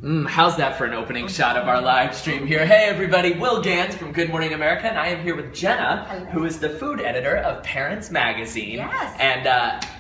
How's that for an opening shot of our live stream here? Hey everybody, Will Gans from Good Morning America, and I am here with Jenna, who is the food editor of Parents Magazine. Yes. And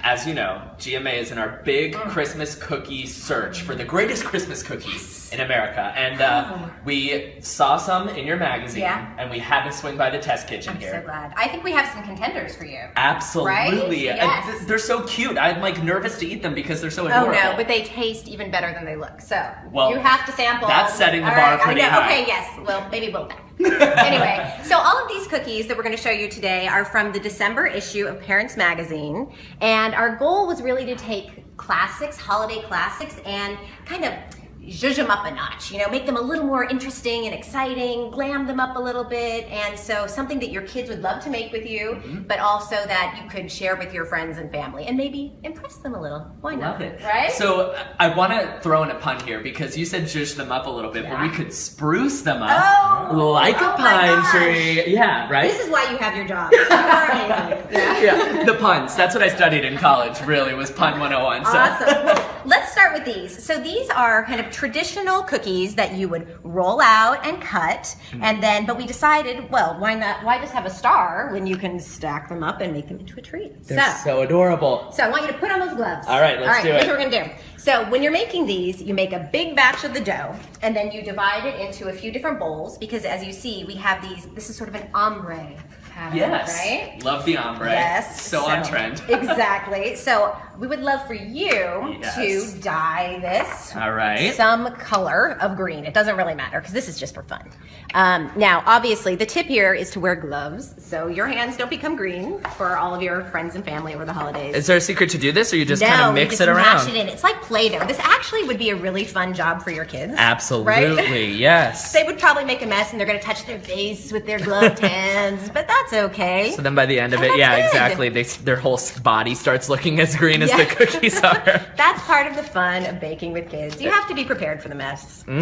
as you know, GMA is in our big Christmas cookie search for the greatest Christmas cookies in America. And we saw some in your magazine, and we had to swing by the test kitchen here. I'm so glad. I think we have some contenders for you. Absolutely. Right? Yes. They're so cute. I'm like nervous to eat them because they're so adorable. Oh no, but they taste even better than they look. So well, you have to sample. That's setting the bar pretty high. Okay, yes. Well, maybe we'll Anyway, so all of these cookies that we're going to show you today are from the December issue of Parents Magazine. And our goal was really to take classics, holiday classics, and kind of zhuzh them up a notch, you know, make them a little more interesting and exciting, glam them up a little bit, and so something that your kids would love to make with you, but also that you could share with your friends and family, and maybe impress them a little. Why not? Love it. Right? So I want to throw in a pun here, because you said zhuzh them up a little bit, but we could spruce them up like a pine tree. Yeah, right? This is why you have your job. You are amazing. Yeah, the puns. That's what I studied in college, really, was pun 101. So. Awesome. Well, let's start with these. So these are kind of traditional cookies that you would roll out and cut, and then, but we decided, well, why not, why just have a star when you can stack them up and make them into a treat? They're so adorable. So I want you to put on those gloves. All right, let's do it. Here's what we're gonna do. So when you're making these, you make a big batch of the dough, and then you divide it into a few different bowls, because as you see, we have these, this is sort of an ombre pattern, right? Love the ombre. Yes. So on trend. Exactly. So we would love for you to dye this some color of green. It doesn't really matter because this is just for fun. Now, obviously, the tip here is to wear gloves so your hands don't become green for all of your friends and family over the holidays. Is there a secret to do this, or you just kind of mix it around? Mash it in. It's like Play-Doh. This actually would be a really fun job for your kids. Absolutely, right? Yes. They would probably make a mess and they're going to touch their face with their gloved hands, but that's okay. So then by the end of it, exactly, their whole body starts looking as green as the cookies are. That's part of the fun of baking with kids. You have to be prepared for the mess. All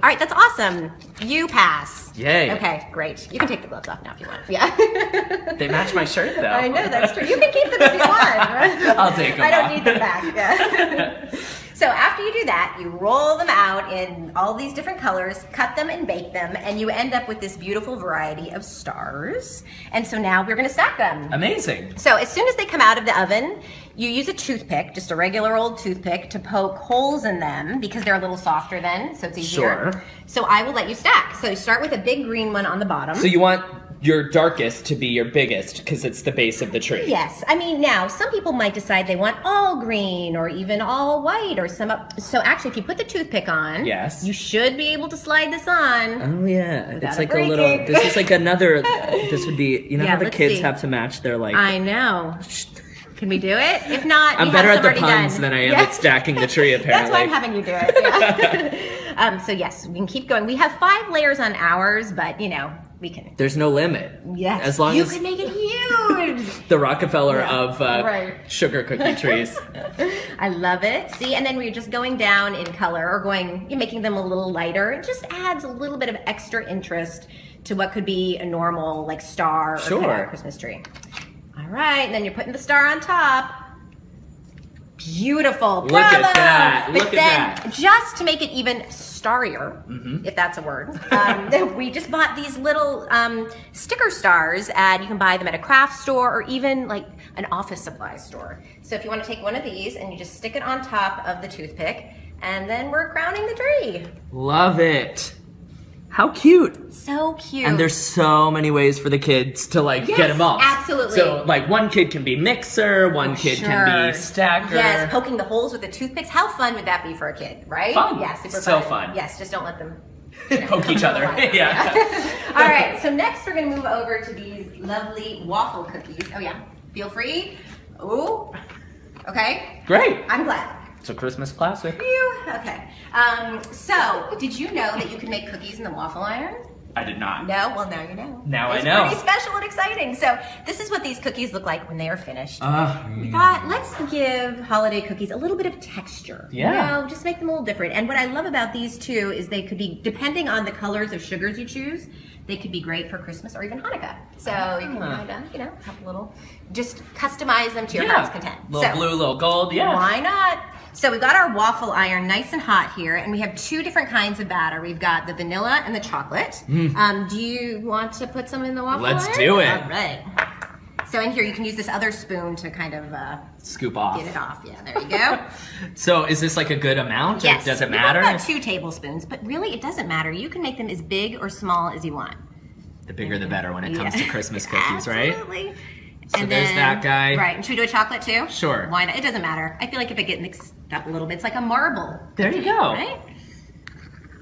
right, that's awesome. You pass. Yay. Okay, great. You can take the gloves off now if you want. Yeah. They match my shirt though. I know, that's true. You can keep them if you want. I'll take them I don't need them back. Yeah. So after you do that, you roll them out in all these different colors, cut them and bake them, and you end up with this beautiful variety of stars. And so now we're gonna stack them. Amazing. So as soon as they come out of the oven, you use a toothpick, just a regular old toothpick, to poke holes in them because they're a little softer then, so it's easier. Sure. So I will let you stack. So you start with a big green one on the bottom. So you want your darkest to be your biggest because it's the base of the tree. Yes. I mean, now, some people might decide they want all green or even all white or some up. So actually, if you put the toothpick on, you should be able to slide this on. Oh, yeah. It's like a little, this is like another, this would be, you know how the kids have to match their like. I know. Can we do it? If not, I'm better at the puns than I am at stacking the tree, apparently. That's why I'm having you do it. Yeah. So yes, we can keep going. We have 5 layers on ours, but you know, we can. There's no limit. Yes. As long you as can make it huge. The Rockefeller of sugar cookie trees. I love it. See, and then we're just going down in color or you're making them a little lighter. It just adds a little bit of extra interest to what could be a normal like star or kind of Christmas tree. All right, and then you're putting the star on top. Beautiful. Look at that. Look at that. Just to make it even starrier, if that's a word, we just bought these little sticker stars, and you can buy them at a craft store or even like an office supply store. So if you want to take one of these and you just stick it on top of the toothpick, and then we're crowning the tree. Love it. How cute. So cute. And there's so many ways for the kids to like get involved. Absolutely. So like one kid can be mixer, one kid can be stacker. Yes, poking the holes with the toothpicks. How fun would that be for a kid, right? Fun. Yeah, super so fun. fun. Yes, just don't let them poke each other. Yeah. All right, so next we're gonna move over to these lovely waffle cookies. Oh yeah, feel free. Ooh, okay. Great. I'm glad. It's a Christmas classic. Okay. So, did you know that you can make cookies in the waffle iron? I did not. No? Well, now you know. Now I know. It's pretty special and exciting. So, this is what these cookies look like when they are finished. We thought, let's give holiday cookies a little bit of texture. Yeah. You know, just make them a little different. And what I love about these two is they could be, depending on the colors of sugars you choose, they could be great for Christmas or even Hanukkah. So you can kind of, you know, have a little, just customize them to your heart's content. Little blue, little gold, yeah. Why not? So we've got our waffle iron nice and hot here, and we have 2 different kinds of batter. We've got the vanilla and the chocolate. Do you want to put some in the waffle iron? Let's do it. All right. So in here, you can use this other spoon to kind of scoop off. Get it off. Yeah, there you go. So is this like a good amount? Yes. Or does it matter? About 2 tablespoons, but really it doesn't matter. You can make them as big or small as you want. The bigger the better when it comes to Christmas cookies, right? Absolutely. So and there's that guy. Right, and should we do a chocolate too? Sure. Why not? It doesn't matter. I feel like if it gets mixed up a little bit, it's like a marble. There you go. Right?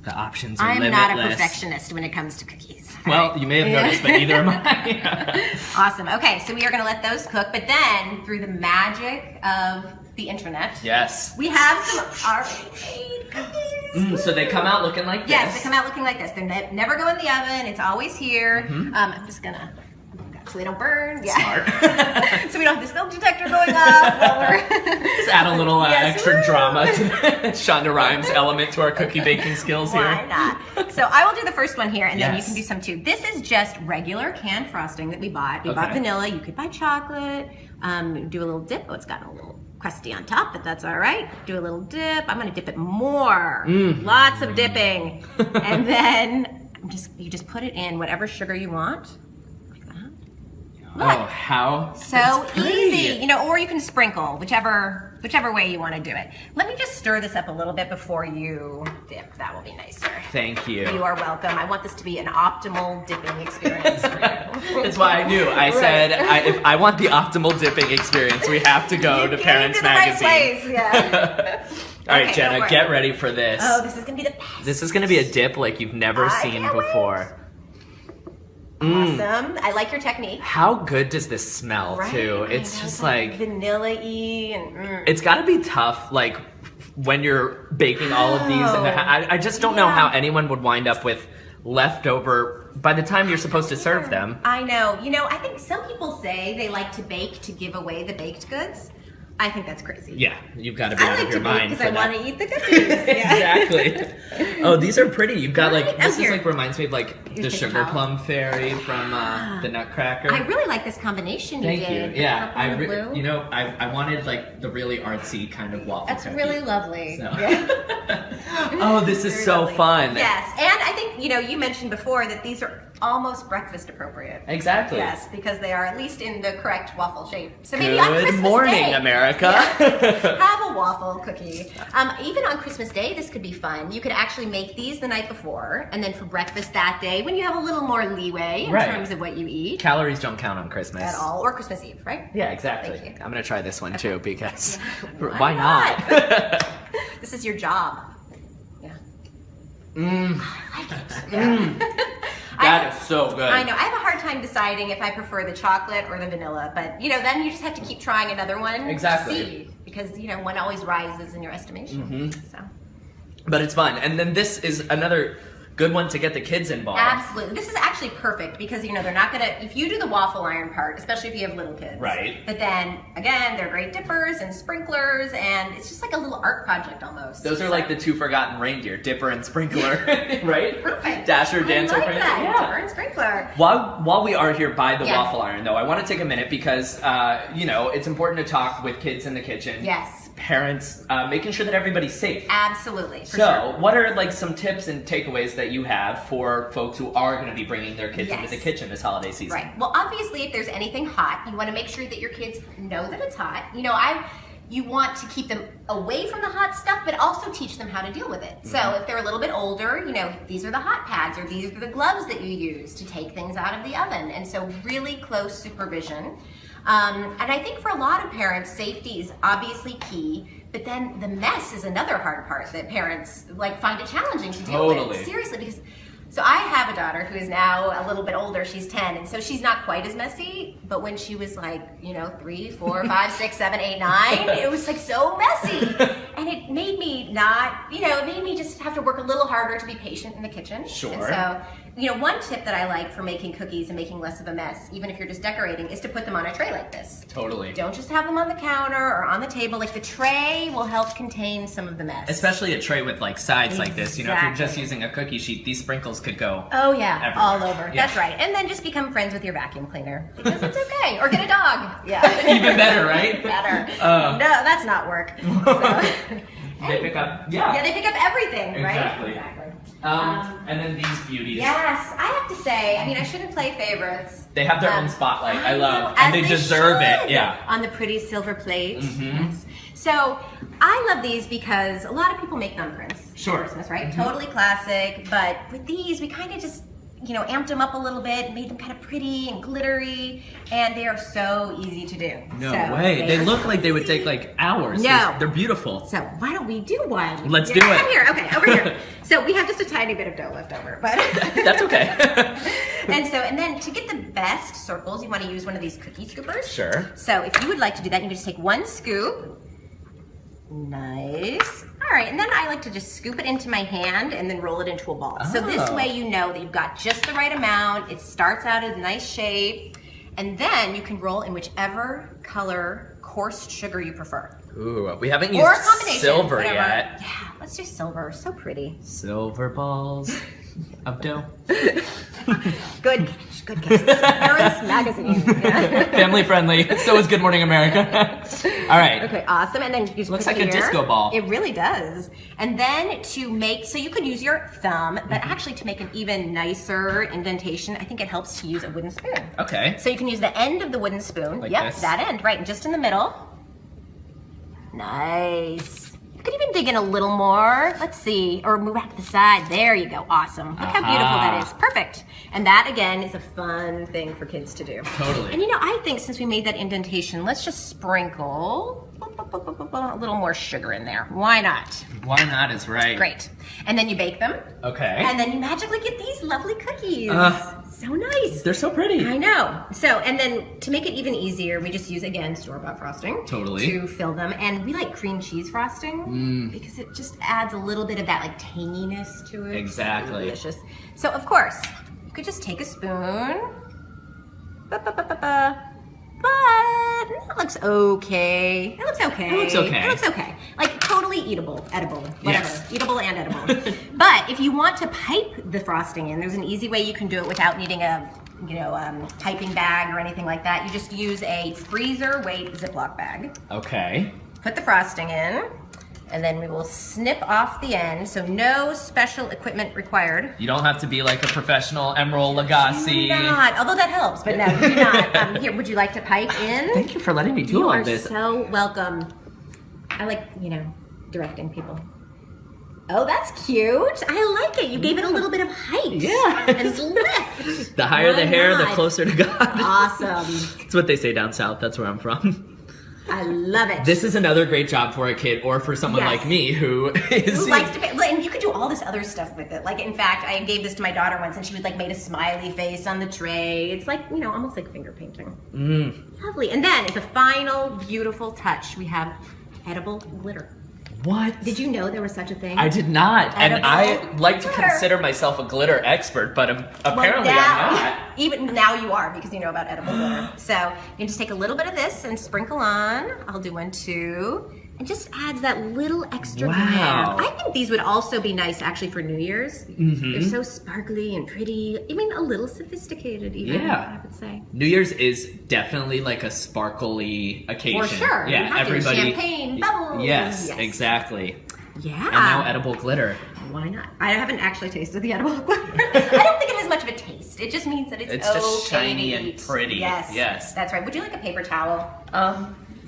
The options are limitless. limitless. I'm not a perfectionist when it comes to cookies. Well, you may have noticed, but neither am I. Awesome. Okay, so we are going to let those cook, but then through the magic of the internet, yes, we have some already made cookies. So they come out looking like this. Yes, they come out looking like this. They never go in the oven. It's always here. I'm just gonna, so they don't burn. Yeah. Smart. So we don't have the smoke detector going off while we're just add a little extra drama to Shonda Rhimes element to our cookie baking skills here. Why not? So I will do the first one here, and then you Yes. can do some too. This is just regular canned frosting that we bought. We bought vanilla. You could buy chocolate. Do a little dip. Oh, it's gotten a little crusty on top, but that's all right. Do a little dip. I'm going to dip it more. Lots of dipping. And then you just put it in whatever sugar you want. Look. Oh, how so easy, you know, or you can sprinkle, whichever way you want to do it. Let me just stir this up a little bit before you dip. That will be nicer. Thank you. You are welcome. I want this to be an optimal dipping experience for you. That's why I knew. I said, if I want the optimal dipping experience, we have to go to Parents Magazine. Right place, yeah. All right, Jenna, get ready for this. Oh, this is going to be the best. This is going to be a dip like you've never seen before. Awesome. I like your technique. How good does this smell, too? It's just like vanilla-y and It's got to be tough, like when you're baking all of these. And I just don't know how anyone would wind up with leftover by the time you're supposed to serve them. I know. You know, I think some people say they like to bake to give away the baked goods. I think that's crazy. Yeah, you've got to be out of your mind for that. because I want to eat the cookies. Exactly. Oh, these are pretty. You've got like, this is like reminds me of like the sugar plum fairy from the Nutcracker. I really like this combination you did. Thank you. Yeah, I wanted like the really artsy kind of waffle cookie. Really lovely. So. Oh, this is so fun. Yes, and I think, you know, you mentioned before that these are almost breakfast appropriate. Exactly. Yes, because they are at least in the correct waffle shape. So maybe on Christmas Good morning, Day, America. have a waffle cookie. Even on Christmas Day, this could be fun. You could actually make these the night before, and then for breakfast that day, when you have a little more leeway in terms of what you eat. Calories don't count on Christmas. At all, or Christmas Eve, right? Yeah, exactly. Thank you. I'm going to try this one too, because Why not? This is your job. Yeah. I like it. Yeah. That is so good. I know. I have a hard time deciding if I prefer the chocolate or the vanilla, but you know, then you just have to keep trying another one. Exactly. To see, because you know, one always rises in your estimation. So. But it's fun, and then this is another good one to get the kids involved. Absolutely. This is actually perfect because, you know, they're not going to, if you do the waffle iron part, especially if you have little kids. Right. But then, again, they're great dippers and sprinklers, and it's just like a little art project almost. Those are like the 2 forgotten reindeer, Dipper and Sprinkler, right? Perfect. Dasher, Dancer, I like that. Yeah. Dipper and Sprinkler. While we are here by the waffle iron, though, I want to take a minute because, you know, it's important to talk with kids in the kitchen. Yes. Parents, making sure that everybody's safe. Absolutely. So, what are like some tips and takeaways that you have for folks who are going to be bringing their kids into the kitchen this holiday season? Right. Well, obviously, if there's anything hot, you want to make sure that your kids know that it's hot. You know, you want to keep them away from the hot stuff, but also teach them how to deal with it. So if they're a little bit older, you know, these are the hot pads or these are the gloves that you use to take things out of the oven. And so really close supervision. And I think for a lot of parents, safety is obviously key, but then the mess is another hard part that parents like find it challenging to deal with. Seriously, because so I have a daughter who is now a little bit older, she's 10, and so she's not quite as messy, but when she was like, you know, 3, 4, 5, 6, 7, 8, 9, it was like so messy. And it made me not, you know, it made me just have to work a little harder to be patient in the kitchen. Sure. And so you know, one tip that I like for making cookies and making less of a mess, even if you're just decorating, is to put them on a tray like this. Totally. Don't just have them on the counter or on the table. Like the tray will help contain some of the mess. Especially a tray with like sides like this. You know, if you're just using a cookie sheet, these sprinkles could go everywhere. All over. Yeah. That's right. And then just become friends with your vacuum cleaner because it's okay. Or get a dog. Yeah. Even better, right? Better. No, that's not work. So. They pick up, Yeah, they pick up everything, exactly. right? Exactly. And then these beauties. Yes, I have to say, I mean, I shouldn't play favorites. They have their own spotlight. I love, and they deserve it. Yeah. On the pretty silver plate. Yes. So I love these because a lot of people make thumbprints for Christmas, right? Totally classic. But with these, we kind of just, you know, amped them up a little bit, made them kind of pretty and glittery, and they are so easy to do. No way. They look like they would take like hours. No. They're beautiful. So why don't we do one? Let's do it. Come here. Okay, over here. So we have just a tiny bit of dough left over, but that's okay. and then to get the best circles, you want to use one of these cookie scoopers. Sure. So if you would like to do that, you can just take one scoop. Nice. All right, and then I like to just scoop it into my hand and then roll it into a ball. So this way you know that you've got just the right amount. It starts out as a nice shape, and then you can roll in whichever color coarse sugar you prefer. Ooh, we haven't used silver yet. Yeah, let's do silver. So pretty. Silver balls of dough. Good catch, good catch. Parents Magazine. Yeah. Family friendly. So is Good Morning America. All right. Okay, awesome. And then you looks like a disco ball. It really does. And then to make, so you could use your thumb, but actually to make an even nicer indentation, I think it helps to use a wooden spoon. Okay. So you can use the end of the wooden spoon. Like yep, this. that end, right, and just in the middle. Nice. You could even dig in a little more. Let's see, or move out to the side. There you go. Awesome. Look how beautiful that is. Perfect. And that again is a fun thing for kids to do. Totally. And you know, I think since we made that indentation, let's just sprinkle a little more sugar in there. Why not? Why not is right. Great. And then you bake them. Okay. And then you magically get these lovely cookies. So nice. They're so pretty. I know. So, and then to make it even easier, we just use, again, store-bought frosting. Totally. To fill them. And we like cream cheese frosting because it just adds a little bit of that like tanginess to it. Exactly. It's delicious. So, of course, you could just take a spoon. But it looks okay. It looks okay. It looks okay. It looks okay. Like totally eatable, edible, whatever. Yes. Eatable and edible. But if you want to pipe the frosting in, there's an easy way you can do it without needing a, piping bag or anything like that. You just use a freezer weight Ziploc bag. Okay. Put the frosting in, and then we will snip off the end. So no special equipment required. You don't have to be like a professional Emerald Lagasse. Do not, although that helps, but no, you do not. Here, would you like to pipe in? Thank you for letting me do all this. You are so welcome. I like, directing people. Oh, that's cute. I like it. You gave it a little bit of height. Yeah. And lift. The higher the hair, the not? closer to God. Awesome. That's what they say down south. That's where I'm from. I love it. This is another great job for a kid or for someone like me who likes to bake. And you could do all this other stuff with it. Like, in fact, I gave this to my daughter once, and she made a smiley face on the tray. It's like, almost like finger painting. Lovely. And then, as a final beautiful touch, we have edible glitter. What? Did you know there was such a thing? I did not. Edible and I like to glitter. consider myself a glitter expert, but apparently I'm not. Even now you are, because you know about edible glitter. So you can just take a little bit of this and sprinkle on. I'll do one too. It just adds that little extra Wow. glam. I think these would also be nice actually for New Year's. They're so sparkly and pretty. I mean, a little sophisticated even, I would say. New Year's is definitely like a sparkly occasion. For sure. Yeah, everybody. Champagne, bubbles. Yes, exactly. Yeah. And now edible glitter. Why not? I haven't actually tasted the edible glitter. I don't think it has much of a taste. It just means that it's just okay shiny to and eat. pretty. Yes. That's right. Would you like a paper towel?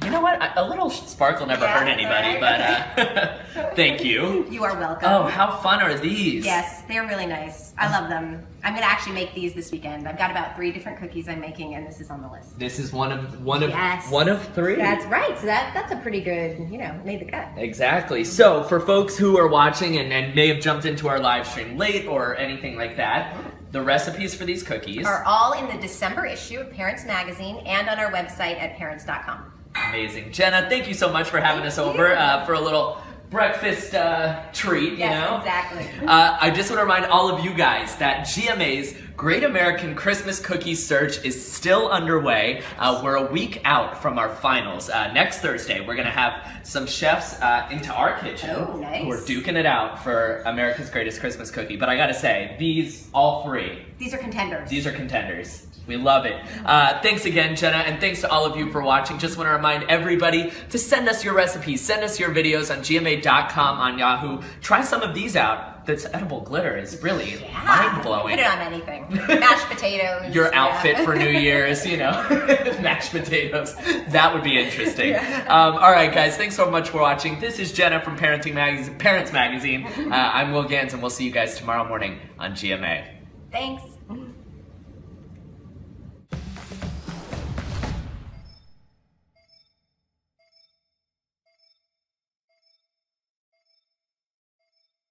You know what? A little sparkle never hurt anybody, but thank you. You are welcome. Oh, how fun are these? Yes, they're really nice. I love them. I'm going to actually make these this weekend. I've got about 3 different cookies I'm making, and this is on the list. This is one of 3. That's right. So that's a pretty good, made the cut. Exactly. So for folks who are watching and may have jumped into our live stream late or anything like that, the recipes for these cookies are all in the December issue of Parents Magazine and on our website at parents.com. Amazing. Jenna, thank you so much for having us over for a little breakfast treat, you know? Exactly. I just want to remind all of you guys that GMA's Great American Christmas Cookie Search is still underway. We're a week out from our finals. Next Thursday, we're going to have some chefs into our kitchen who are duking it out for America's Greatest Christmas Cookie. But I got to say, these, all three. These are contenders. These are contenders. We love it. Thanks again, Jenna, and thanks to all of you for watching. Just want to remind everybody to send us your recipes, send us your videos on GMA.com on Yahoo. Try some of these out. This edible glitter is really mind-blowing. Put it on anything. Mashed potatoes. Your outfit for New Year's, you know, mashed potatoes. That would be interesting. All right, guys, thanks so much for watching. This is Jenna from Parents Magazine. I'm Will Gans, and we'll see you guys tomorrow morning on GMA. Thanks.